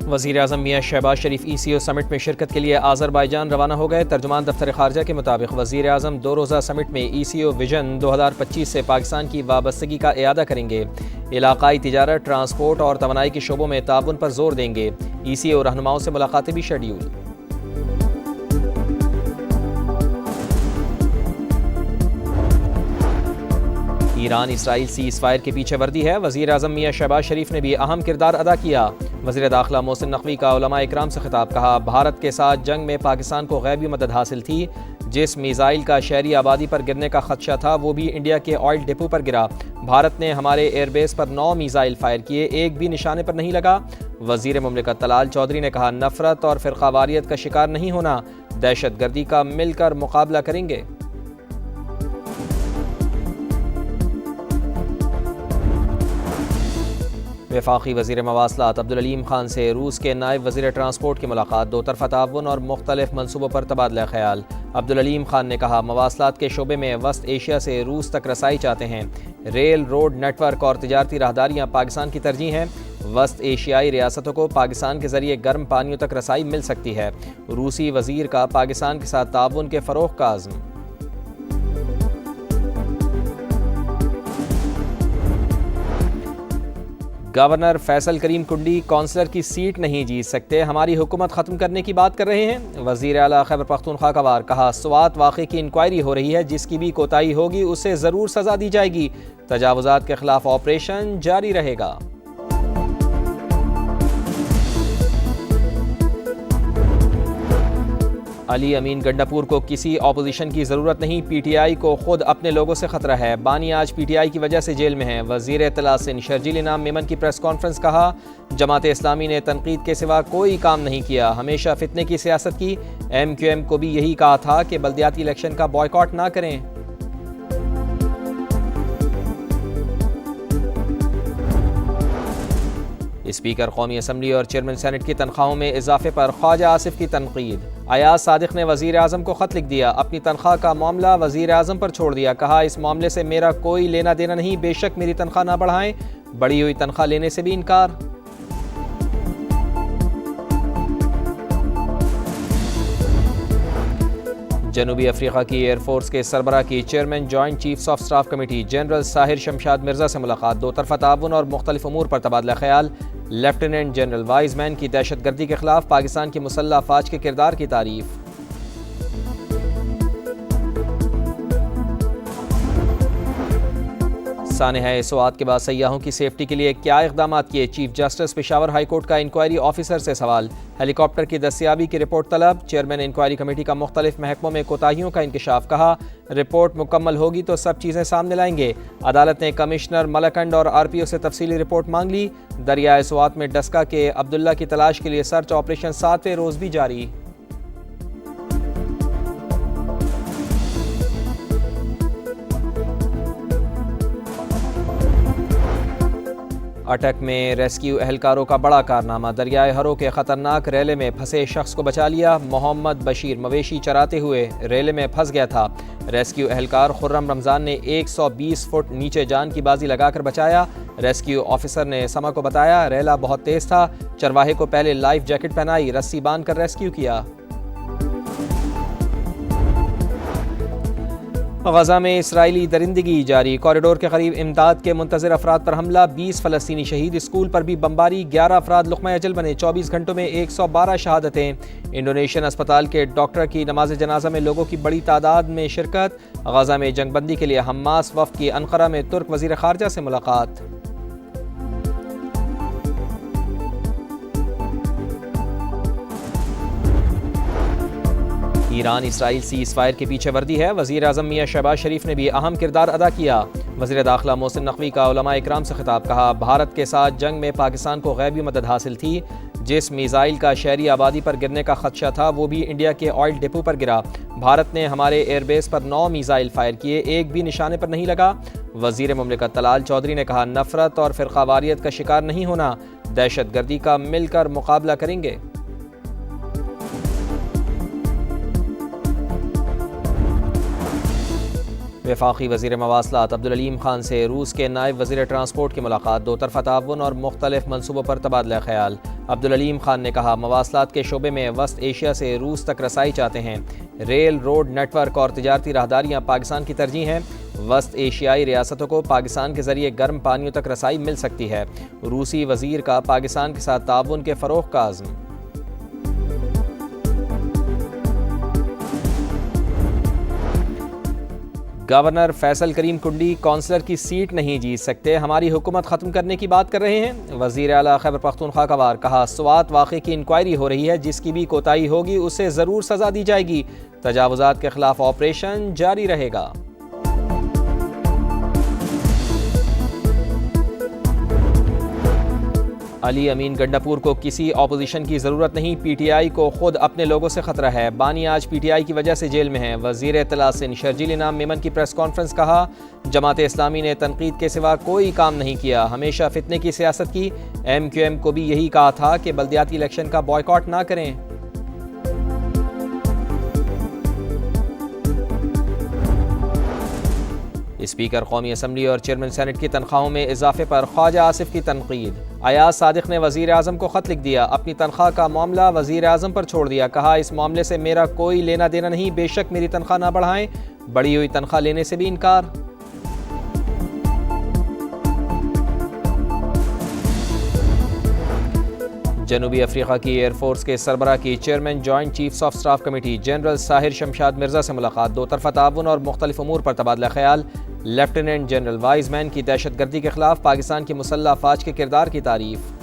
وزیر اعظم میاں شہباز شریف ECO سمٹ میں شرکت کے لیے آذربائیجان روانہ ہو گئے۔ ترجمان دفتر خارجہ کے مطابق وزیر اعظم 2 روزہ سمٹ میں ECO ویژن 2025 سے پاکستان کی وابستگی کا اعادہ کریں گے۔ علاقائی تجارت، ٹرانسپورٹ اور توانائی کے شعبوں میں تعاون پر زور دیں گے۔ ECO رہنماؤں سے ملاقاتیں بھی شیڈیول۔ ایران اسرائیل سیز فائر کے پیچھے وردی ہے۔ وزیر اعظم میاں شہباز شریف نے بھی اہم کردار ادا کیا۔ وزیر داخلہ محسن نقوی کا علماء اکرام سے خطاب، کہا بھارت کے ساتھ جنگ میں پاکستان کو غیبی مدد حاصل تھی۔ جس میزائل کا شہری آبادی پر گرنے کا خدشہ تھا وہ بھی انڈیا کے آئل ڈپو پر گرا۔ بھارت نے ہمارے ایئر بیس پر 9 میزائل فائر کیے، ایک بھی نشانے پر نہیں لگا۔ وزیر مملکت طلال چودھری نے کہا نفرت اور فرقہ واریت کا شکار نہیں ہونا، دہشت گردی کا مل کر مقابلہ کریں گے۔ وفاقی وزیر مواصلات عبدالعلیم خان سے روس کے نائب وزیر ٹرانسپورٹ کی ملاقات، دو طرفہ تعاون اور مختلف منصوبوں پر تبادلہ خیال۔ عبدالعلیم خان نے کہا مواصلات کے شعبے میں وسط ایشیا سے روس تک رسائی چاہتے ہیں۔ ریل، روڈ نیٹ ورک اور تجارتی راہداریاں پاکستان کی ترجیح ہیں۔ وسط ایشیائی ریاستوں کو پاکستان کے ذریعے گرم پانیوں تک رسائی مل سکتی ہے۔ روسی وزیر کا پاکستان کے ساتھ تعاون کے فروغ کا عزم۔ گورنر فیصل کریم کنڈی کونسلر کی سیٹ نہیں جیت سکتے، ہماری حکومت ختم کرنے کی بات کر رہے ہیں۔ وزیر اعلیٰ خیبر پختونخوا کا وار، کہا سوات واقعے کی انکوائری ہو رہی ہے، جس کی بھی کوتاہی ہوگی اسے ضرور سزا دی جائے گی۔ تجاوزات کے خلاف آپریشن جاری رہے گا۔ علی امین گنڈاپور کو کسی اپوزیشن کی ضرورت نہیں، PTI کو خود اپنے لوگوں سے خطرہ ہے۔ بانی آج PTI کی وجہ سے جیل میں ہیں۔ وزیر اطلاع سندھ شرجیل انعام میمن کی پریس کانفرنس، کہا جماعت اسلامی نے تنقید کے سوا کوئی کام نہیں کیا، ہمیشہ فتنے کی سیاست کی۔ MQM کو بھی یہی کہا تھا کہ بلدیاتی الیکشن کا بائیکاٹ نہ کریں۔ اسپیکر قومی اسمبلی اور چیئرمین سینٹ کی تنخواہوں میں اضافے پر خواجہ آصف کی تنقید۔ ایاز صادق نے وزیر اعظم کو خط لکھ دیا، اپنی تنخواہ کا معاملہ وزیر اعظم پر چھوڑ دیا، کہا اس معاملے سے میرا کوئی لینا دینا نہیں، بے شک میری تنخواہ نہ بڑھائیں، بڑھی ہوئی تنخواہ لینے سے بھی انکار۔ جنوبی افریقہ کی ایئر فورس کے سربراہ کی chairman joint chiefs of staff committee general Sahir Shamshad Mirza سے ملاقات، دو طرفہ تعاون اور مختلف امور پر تبادلہ خیال۔ لیفٹیننٹ جنرل وائز مین کی دہشت گردی کے خلاف پاکستان کی مسلح افواج کے کردار کی تعریف۔ سانحہ سوات کے بعد سیاحوں کی سیفٹی کے لیے کیا اقدامات کیے، chief justice Peshawar high court کا انکوائری آفیسر سے سوال۔ ہیلی کاپٹر کی دستیابی کی رپورٹ طلب، چیئرمین انکوائری کمیٹی کا مختلف محکموں میں کوتاہیوں کا انکشاف، کہا رپورٹ مکمل ہوگی تو سب چیزیں سامنے لائیں گے۔ عدالت نے کمشنر ملکنڈ اور RPO سے تفصیلی رپورٹ مانگ لی۔ دریائے سوات میں ڈسکا کے عبداللہ کی تلاش کے لیے سرچ آپریشن 7ویں روز بھی جاری۔ اٹک میں ریسکیو اہلکاروں کا بڑا کارنامہ، دریائے ہرو کے خطرناک ریلے میں پھنسے شخص کو بچا لیا۔ محمد بشیر مویشی چراتے ہوئے ریلے میں پھنس گیا تھا۔ ریسکیو اہلکار خرم رمضان نے 120 فٹ نیچے جان کی بازی لگا کر بچایا۔ ریسکیو آفیسر نے سما کو بتایا ریلا بہت تیز تھا، چرواہے کو پہلے لائف جیکٹ پہنائی، رسی باندھ کر ریسکیو کیا۔ غزہ میں اسرائیلی درندگی جاری، کوریڈور کے قریب امداد کے منتظر افراد پر حملہ، 20 فلسطینی شہید، اسکول پر بھی بمباری، 11 افراد لقمہ اجل بنے، 24 گھنٹوں میں 112 شہادتیں۔ انڈونیشین اسپتال کے ڈاکٹر کی نماز جنازہ میں لوگوں کی بڑی تعداد میں شرکت۔ غزہ میں جنگ بندی کے لیے حماس وفد کی انقرہ میں ترک وزیر خارجہ سے ملاقات۔ ایران اسرائیل سیز فائر کے پیچھے وردی ہے، وزیر اعظم میاں شہباز شریف نے بھی اہم کردار ادا کیا۔ وزیر داخلہ محسن نقوی کا علماء اکرام سے خطاب، کہا بھارت کے ساتھ جنگ میں پاکستان کو غیبی مدد حاصل تھی۔ جس میزائل کا شہری آبادی پر گرنے کا خدشہ تھا وہ بھی انڈیا کے آئل ڈپو پر گرا۔ بھارت نے ہمارے ایئر بیس پر 9 میزائل فائر کیے، ایک بھی نشانے پر نہیں لگا۔ وزیر مملکت طلال چودھری نے کہا نفرت اور فرقہ واریت کا شکار نہیں ہونا، دہشت گردی کا مل کر مقابلہ کریں گے۔ وفاقی وزیر مواصلات عبدالعلیم خان سے روس کے نائب وزیر ٹرانسپورٹ کی ملاقات، دو طرفہ تعاون اور مختلف منصوبوں پر تبادلہ خیال۔ عبدالعلیم خان نے کہا مواصلات کے شعبے میں وسط ایشیا سے روس تک رسائی چاہتے ہیں۔ ریل، روڈ نیٹ ورک اور تجارتی راہداریاں پاکستان کی ترجیح ہیں۔ وسط ایشیائی ریاستوں کو پاکستان کے ذریعے گرم پانیوں تک رسائی مل سکتی ہے۔ روسی وزیر کا پاکستان کے ساتھ تعاون کے فروغ کا عزم۔ گورنر فیصل کریم کنڈی کونسلر کی سیٹ نہیں جیت سکتے، ہماری حکومت ختم کرنے کی بات کر رہے ہیں۔ وزیر اعلیٰ خیبر پختونخوا کا وار، کہا سوات واقعے کی انکوائری ہو رہی ہے، جس کی بھی کوتاہی ہوگی اسے ضرور سزا دی جائے گی، تجاوزات کے خلاف آپریشن جاری رہے گا۔ علی امین گنڈاپور کو کسی اپوزیشن کی ضرورت نہیں، پی ٹی آئی کو خود اپنے لوگوں سے خطرہ ہے، بانی آج پی ٹی آئی کی وجہ سے جیل میں ہیں۔ وزیر اطلاع سندھ شرجیل انعام میمن کی پریس کانفرنس، کہا جماعت اسلامی نے تنقید کے سوا کوئی کام نہیں کیا، ہمیشہ فتنے کی سیاست کی، ایم کیو ایم کو بھی یہی کہا تھا کہ بلدیاتی الیکشن کا بائیکاٹ نہ کریں۔ اسپیکر قومی اسمبلی اور چیئرمین سینٹ کی تنخواہوں میں اضافے پر خواجہ آصف کی تنقید، ایاز صادق نے وزیر اعظم کو خط لکھ دیا، اپنی تنخواہ کا معاملہ وزیر اعظم پر چھوڑ دیا، کہا اس معاملے سے میرا کوئی لینا دینا نہیں، بے شک میری تنخواہ نہ بڑھائیں، بڑھی ہوئی تنخواہ لینے سے بھی انکار۔ جنوبی افریقہ کی ایئر فورس کے سربراہ کی chairman joint chiefs of staff committee general Sahir Shamshad Mirza سے ملاقات، دو طرفہ تعاون اور مختلف امور پر تبادلہ خیال۔ لیفٹیننٹ جنرل وائز مین کی دہشت گردی کے خلاف پاکستان کی مسلح افواج کے کردار کی تعریف۔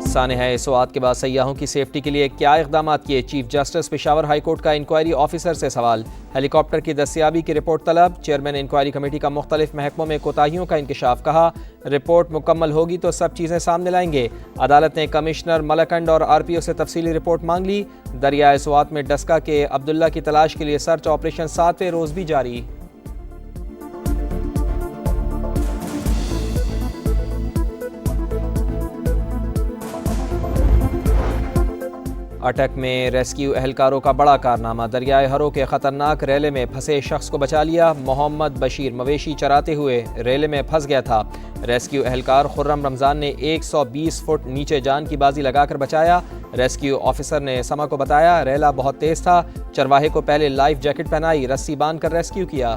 سانحہ سوات کے بعد سیاحوں کی سیفٹی کے لیے کیا اقدامات کیے، chief justice Peshawar high court کا انکوائری آفیسر سے سوال۔ ہیلی کاپٹر کی دستیابی کی رپورٹ طلب، چیئرمین انکوائری کمیٹی کا مختلف محکموں میں کوتاہیوں کا انکشاف، کہا رپورٹ مکمل ہوگی تو سب چیزیں سامنے لائیں گے۔ عدالت نے کمشنر ملکنڈ اور آر پی او سے تفصیلی رپورٹ مانگ لی۔ دریائے سوات میں ڈسکا کے عبداللہ کی تلاش کے لیے سرچ آپریشن 7ویں روز بھی جاری۔ اٹک میں ریسکیو اہلکاروں کا بڑا کارنامہ، دریائے ہرو کے خطرناک ریلے میں پھنسے شخص کو بچا لیا۔ محمد بشیر مویشی چراتے ہوئے ریلے میں پھنس گیا تھا، ریسکیو اہلکار خرم رمضان نے 120 فٹ نیچے جان کی بازی لگا کر بچایا۔ ریسکیو آفیسر نے سما کو بتایا ریلا بہت تیز تھا، چرواہے کو پہلے لائف جیکٹ پہنائی، رسی باندھ کر ریسکیو کیا۔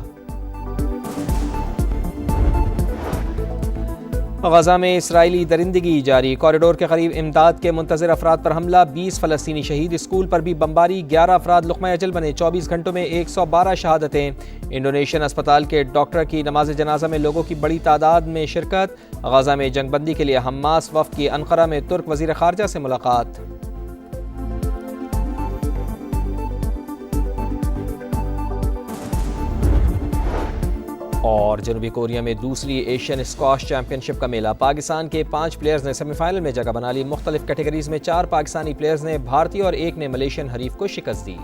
غزہ میں اسرائیلی درندگی جاری، کوریڈور کے قریب امداد کے منتظر افراد پر حملہ، 20 فلسطینی شہید، اسکول پر بھی بمباری، 11 افراد لقمہ اجل بنے، 24 گھنٹوں میں 112 شہادتیں۔ انڈونیشین اسپتال کے ڈاکٹر کی نماز جنازہ میں لوگوں کی بڑی تعداد میں شرکت۔ غزہ میں جنگ بندی کے لیے حماس وفد کی انقرہ میں ترک وزیر خارجہ سے ملاقات۔ اور جنوبی کوریا میں دوسری ایشین اسکواش چیمپئن شپ کا میلہ، پاکستان کے 5 پلیئرز نے سیمی فائنل میں جگہ بنا لی، مختلف کیٹیگریز میں 4 پاکستانی پلیئرز نے بھارتی اور 1 نے ملیشین حریف کو شکست دی۔